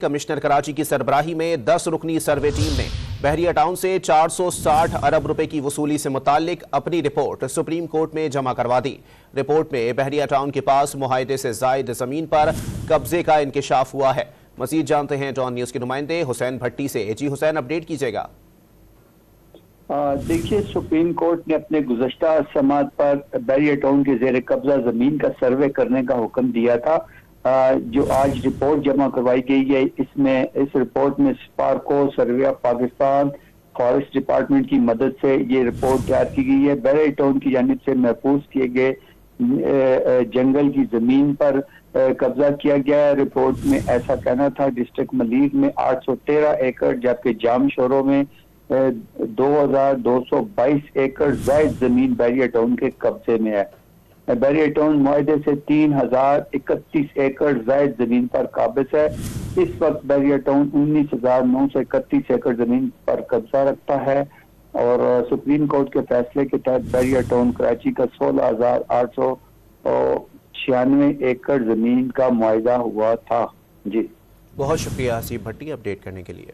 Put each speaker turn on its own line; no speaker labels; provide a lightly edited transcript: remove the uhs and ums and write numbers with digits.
Commissioner Karachi की सरबराही में 10 रुकनी survey team ने बहरिया टाउन से 460 अरब रुपए की वसूली से मुतालिक अपनी रिपोर्ट सुप्रीम कोर्ट में जमा करवा दी। रिपोर्ट में बहरिया टाउन के पास मुआहदे से जायद जमीन पर कब्जे का इंकशाफ हुआ है। मजीद जानते हैं डॉन न्यूज के नुमाइंदे हुसैन भट्टी से। जी हुसैन, अपडेट कीजिएगा।
देखिए, सुप्रीम कोर्ट ने अपने गुज़श्ता समात पर बहरिया टाउन के जेर कब्जा जमीन का सर्वे करने का हुक्म दिया था, जो आज रिपोर्ट जमा करवाई गई है। इस रिपोर्ट में Sparco, survey of Pakistan, forest department की मदद से ये रिपोर्ट तैयार की गई है। बहरिया टाउन की जानिब से महफूज किए गए जंगल की जमीन पर कब्जा किया गया है। रिपोर्ट में ऐसा कहना था। डिस्ट्रिक्ट मलीर में 813 एकड़ जबकि जाम शोरों में 2222 एकड़ जायद जमीन बहरिया टाउन के कब्जे में है। बहरिया टाउन मुआहदे से 3031 एकड़ जायद जमीन पर काबिज है। इस वक्त बहरिया टाउन 19,931 एकड़ जमीन पर कब्जा रखता है और सुप्रीम कोर्ट के फैसले के तहत बहरिया टाउन कराची का 16,896 एकड़ जमीन का मुआहदा हुआ था। जी
बहुत शुक्रिया हसीब भट्टी अपडेट करने के लिए।